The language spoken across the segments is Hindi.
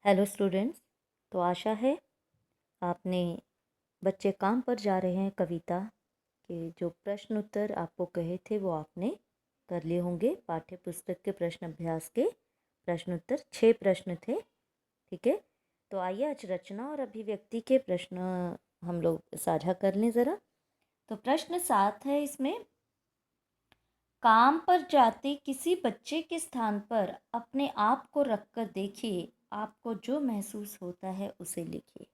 Hello students. तो आशा है आपने बच्चे काम पर जा रहे हैं कविता के जो प्रश्न उत्तर आपको कहे थे वो आपने कर लिए होंगे। पाठ्य पुस्तक के प्रश्न अभ्यास के प्रश्न उत्तर 6 प्रश्न थे। ठीक है, तो आइए आज रचना और अभिव्यक्ति के प्रश्न हम लोग साझा कर लें ज़रा। तो प्रश्न 7 है इसमें, काम पर जाते किसी बच्चे के स्थान पर अपने आप को रखकर देखिए, आपको जो महसूस होता है उसे लिखिए।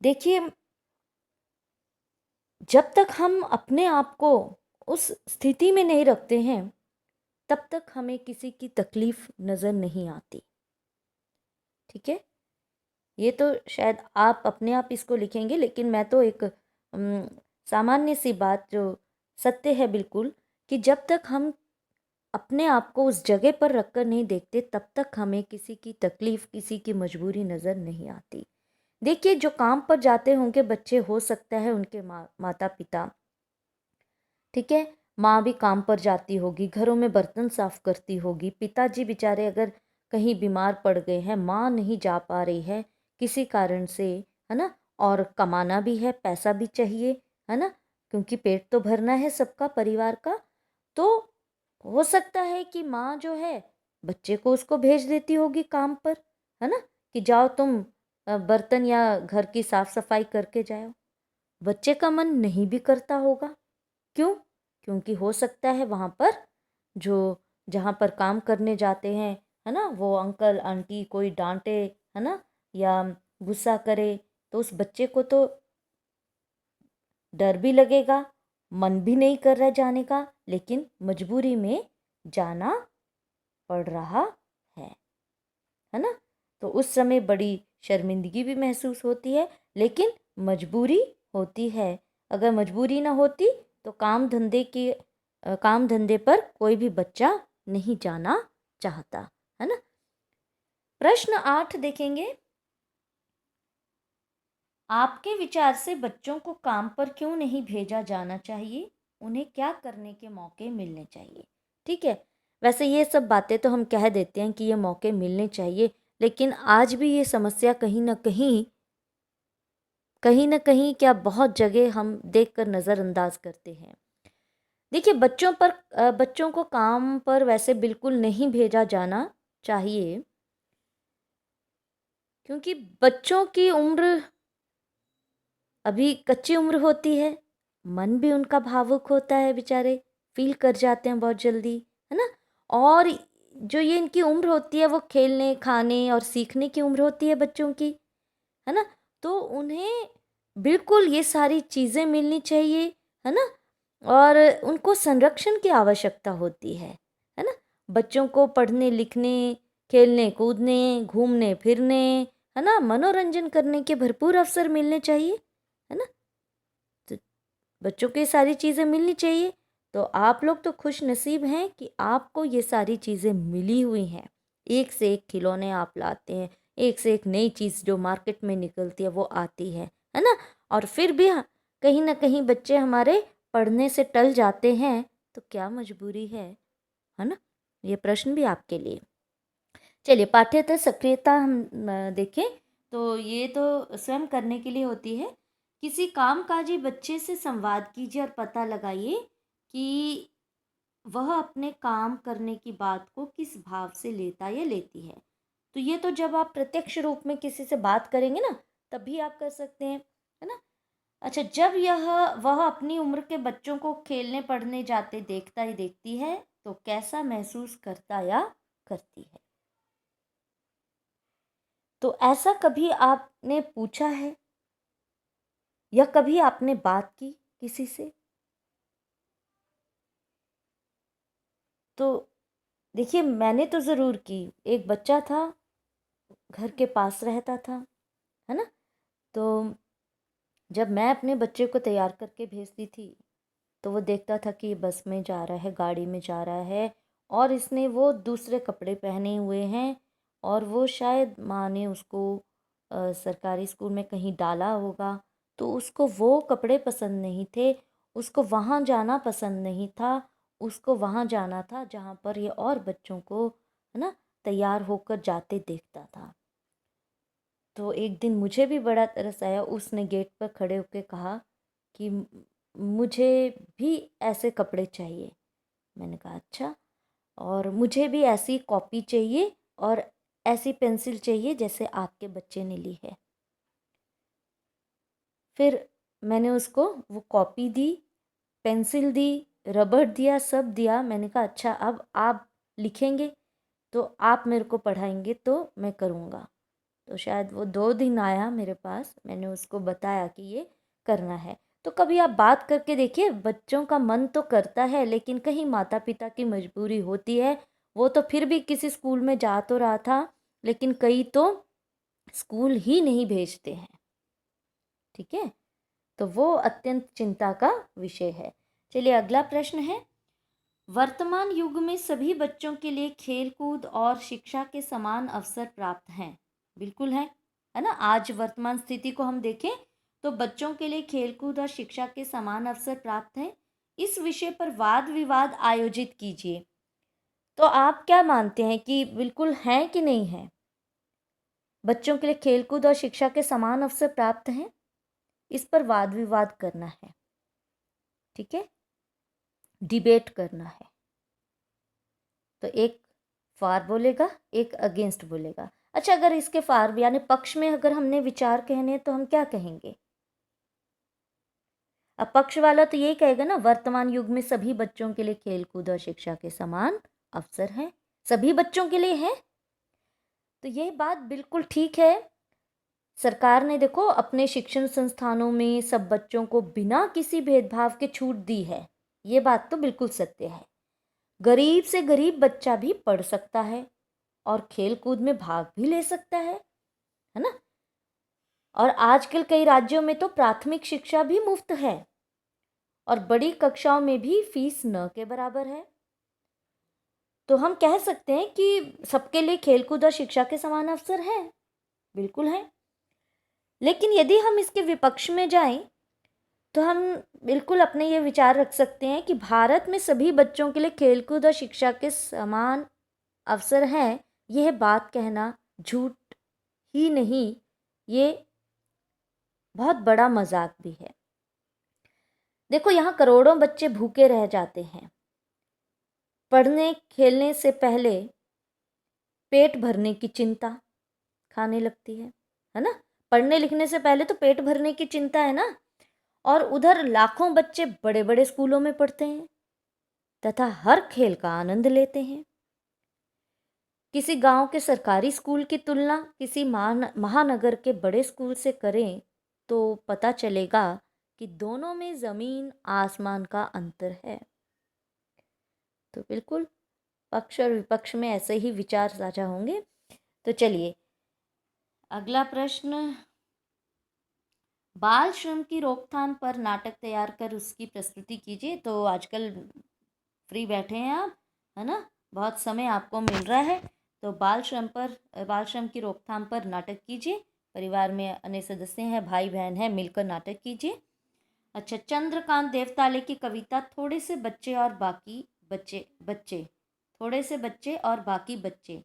देखिए, जब तक हम अपने आप को उस स्थिति में नहीं रखते हैं तब तक हमें किसी की तकलीफ नज़र नहीं आती। ठीक है, ये तो शायद आप अपने आप इसको लिखेंगे, लेकिन मैं तो एक सामान्य सी बात जो सत्य है बिल्कुल, कि जब तक हम अपने आप को उस जगह पर रखकर नहीं देखते तब तक हमें किसी की तकलीफ, किसी की मजबूरी नज़र नहीं आती। देखिए, जो काम पर जाते होंगे बच्चे, हो सकता है उनके माता पिता, ठीक है, माँ भी काम पर जाती होगी, घरों में बर्तन साफ करती होगी, पिताजी बेचारे अगर कहीं बीमार पड़ गए हैं, माँ नहीं जा पा रही है किसी कारण से, है ना, और कमाना भी है, पैसा भी चाहिए, है ना, क्योंकि पेट तो भरना है सबका, परिवार का। तो हो सकता है कि माँ जो है बच्चे को उसको भेज देती होगी काम पर, है ना, कि जाओ तुम बर्तन या घर की साफ सफाई करके जाओ। बच्चे का मन नहीं भी करता होगा। क्यों? क्योंकि हो सकता है वहाँ पर जो जहाँ पर काम करने जाते हैं, है ना, वो अंकल आंटी कोई डांटे, है ना, या गुस्सा करे, तो उस बच्चे को तो डर भी लगेगा, मन भी नहीं कर रहा जाने का, लेकिन मजबूरी में जाना पड़ रहा है है ना। तो उस समय बड़ी शर्मिंदगी भी महसूस होती है, लेकिन मजबूरी होती है। अगर मजबूरी ना होती तो काम धंधे पर कोई भी बच्चा नहीं जाना चाहता, है ना। प्रश्न 8 देखेंगे, आपके विचार से बच्चों को काम पर क्यों नहीं भेजा जाना चाहिए, उन्हें क्या करने के मौके मिलने चाहिए। ठीक है, वैसे ये सब बातें तो हम कह देते हैं कि ये मौके मिलने चाहिए, लेकिन आज भी ये समस्या कहीं ना कहीं क्या बहुत जगह हम देखकर नज़रअंदाज करते हैं। देखिए, बच्चों को काम पर वैसे बिल्कुल नहीं भेजा जाना चाहिए, क्योंकि बच्चों की उम्र अभी कच्ची उम्र होती है, मन भी उनका भावुक होता है, बेचारे फील कर जाते हैं बहुत जल्दी, है ना। और जो ये इनकी उम्र होती है वो खेलने, खाने और सीखने की उम्र होती है बच्चों की, है ना। तो उन्हें बिल्कुल ये सारी चीज़ें मिलनी चाहिए, है ना। और उनको संरक्षण की आवश्यकता होती है ना। बच्चों को पढ़ने लिखने, खेलने कूदने, घूमने फिरने, है ना, मनोरंजन करने के भरपूर अवसर मिलने चाहिए, है ना। तो बच्चों को ये सारी चीज़ें मिलनी चाहिए। तो आप लोग तो खुश नसीब हैं कि आपको ये सारी चीज़ें मिली हुई हैं। एक से एक खिलौने आप लाते हैं, एक से एक नई चीज़ जो मार्केट में निकलती है वो आती है ना। और फिर भी कहीं ना कहीं बच्चे हमारे पढ़ने से टल जाते हैं, तो क्या मजबूरी है ना। ये प्रश्न भी आपके लिए। चलिए, पाठ्येतर सक्रियता हम देखें तो ये तो स्वयं करने के लिए होती है। किसी कामकाजी बच्चे से संवाद कीजिए और पता लगाइए कि वह अपने काम करने की बात को किस भाव से लेता या लेती है। तो ये तो जब आप प्रत्यक्ष रूप में किसी से बात करेंगे ना, तभी आप कर सकते हैं, है ना। अच्छा, जब वह अपनी उम्र के बच्चों को खेलने पढ़ने जाते देखता ही देखती है तो कैसा महसूस करता या करती है। तो ऐसा कभी आपने पूछा है या कभी आपने बात की किसी से। तो देखिए, मैंने तो ज़रूर की। एक बच्चा था, घर के पास रहता था, है ना। तो जब मैं अपने बच्चे को तैयार करके भेजती थी तो वो देखता था कि बस में जा रहा है, गाड़ी में जा रहा है, और इसने वो दूसरे कपड़े पहने हुए हैं, और वो शायद माँ ने उसको सरकारी स्कूल में कहीं डाला होगा, तो उसको वो कपड़े पसंद नहीं थे, उसको वहाँ जाना पसंद नहीं था। उसको वहाँ जाना था जहाँ पर ये और बच्चों को, है ना, तैयार होकर जाते देखता था। तो एक दिन मुझे भी बड़ा तरस आया। उसने गेट पर खड़े होकर कहा कि मुझे भी ऐसे कपड़े चाहिए। मैंने कहा अच्छा, और मुझे भी ऐसी कॉपी चाहिए और ऐसी पेंसिल चाहिए जैसे आपके बच्चे ने ली है। फिर मैंने उसको वो कॉपी दी, पेंसिल दी, रबड़ दिया, सब दिया। मैंने कहा अच्छा, अब आप लिखेंगे तो आप मेरे को पढ़ाएंगे तो मैं करूँगा। तो शायद वो 2 दिन आया मेरे पास, मैंने उसको बताया कि ये करना है। तो कभी आप बात करके देखिए, बच्चों का मन तो करता है लेकिन कहीं माता पिता की मजबूरी होती है। वो तो फिर भी किसी स्कूल में जा तो रहा था, लेकिन कई तो स्कूल ही नहीं भेजते हैं। ठीक है, तो वो अत्यंत चिंता का विषय है। चलिए अगला प्रश्न है, वर्तमान युग में सभी बच्चों के लिए खेलकूद और शिक्षा के समान अवसर प्राप्त हैं। बिल्कुल है ना। आज वर्तमान स्थिति को हम देखें तो बच्चों के लिए खेलकूद और शिक्षा के समान अवसर प्राप्त हैं। इस विषय पर वाद विवाद आयोजित कीजिए। तो आप क्या मानते हैं कि बिल्कुल है कि नहीं है? बच्चों के लिए खेलकूद और शिक्षा के समान अवसर प्राप्त हैं, इस पर वाद विवाद करना है। ठीक है, डिबेट करना है। तो एक फार बोलेगा, एक अगेंस्ट बोलेगा। अच्छा, अगर इसके फार यानी पक्ष में अगर हमने विचार कहने तो हम क्या कहेंगे? अब पक्ष वाला तो यही कहेगा ना, वर्तमान युग में सभी बच्चों के लिए खेलकूद और शिक्षा के समान अवसर हैं, सभी बच्चों के लिए है। तो ये बात बिल्कुल ठीक है। सरकार ने देखो अपने शिक्षण संस्थानों में सब बच्चों को बिना किसी भेदभाव के छूट दी है। ये बात तो बिल्कुल सत्य है। गरीब से गरीब बच्चा भी पढ़ सकता है और खेल कूद में भाग भी ले सकता है ना। और आजकल कई राज्यों में तो प्राथमिक शिक्षा भी मुफ्त है और बड़ी कक्षाओं में भी फीस न के बराबर है। तो हम कह सकते हैं कि सबके लिए खेलकूद और शिक्षा के समान अवसर है, बिल्कुल है। लेकिन यदि हम इसके विपक्ष में जाएं तो हम बिल्कुल अपने ये विचार रख सकते हैं कि भारत में सभी बच्चों के लिए खेलकूद और शिक्षा के समान अवसर हैं। यह बात कहना झूठ ही नहीं, ये बहुत बड़ा मजाक भी है। देखो, यहाँ करोड़ों बच्चे भूखे रह जाते हैं। पढ़ने खेलने से पहले पेट भरने की चिंता खाने लगती है ना। पढ़ने लिखने से पहले तो पेट भरने की चिंता है ना। और उधर लाखों बच्चे बड़े बड़े स्कूलों में पढ़ते हैं तथा हर खेल का आनंद लेते हैं। किसी गांव के सरकारी स्कूल की तुलना किसी महानगर के बड़े स्कूल से करें तो पता चलेगा कि दोनों में ज़मीन आसमान का अंतर है। तो बिल्कुल पक्ष और विपक्ष में ऐसे ही विचार साझा होंगे। तो चलिए अगला प्रश्न, बाल श्रम की रोकथाम पर नाटक तैयार कर उसकी प्रस्तुति कीजिए। तो आजकल फ्री बैठे हैं आप, है ना, बहुत समय आपको मिल रहा है, तो बाल श्रम की रोकथाम पर नाटक कीजिए। परिवार में अन्य सदस्य हैं, भाई बहन हैं, मिलकर नाटक कीजिए। अच्छा, चंद्रकांत देवताले की कविता थोड़े से बच्चे और बाकी बच्चे थोड़े से बच्चे और बाकी बच्चे।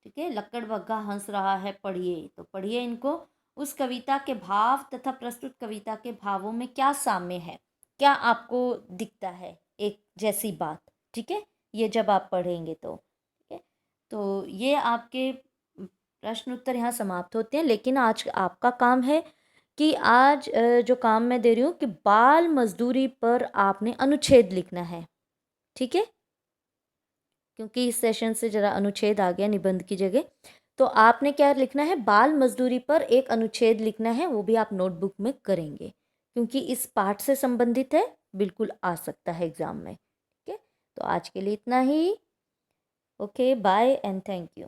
ठीक है, लक्कड़ बग्गा हंस रहा है, पढ़िए। तो पढ़िए इनको। उस कविता के भाव तथा प्रस्तुत कविता के भावों में क्या साम्य है, क्या आपको दिखता है एक जैसी बात? ठीक है, ये जब आप पढ़ेंगे तो ठीक है। तो ये आपके प्रश्न उत्तर यहाँ समाप्त होते हैं। लेकिन आज आपका काम है कि आज जो काम मैं दे रही हूँ कि बाल मजदूरी पर आपने अनुच्छेद लिखना है। ठीक है, क्योंकि इस सेशन से ज़रा अनुच्छेद आ गया निबंध की जगह। तो आपने क्या लिखना है, बाल मजदूरी पर एक अनुच्छेद लिखना है, वो भी आप नोटबुक में करेंगे क्योंकि इस पाठ से संबंधित है, बिल्कुल आ सकता है एग्ज़ाम में। ठीक है, तो आज के लिए इतना ही। Okay, bye and thank you.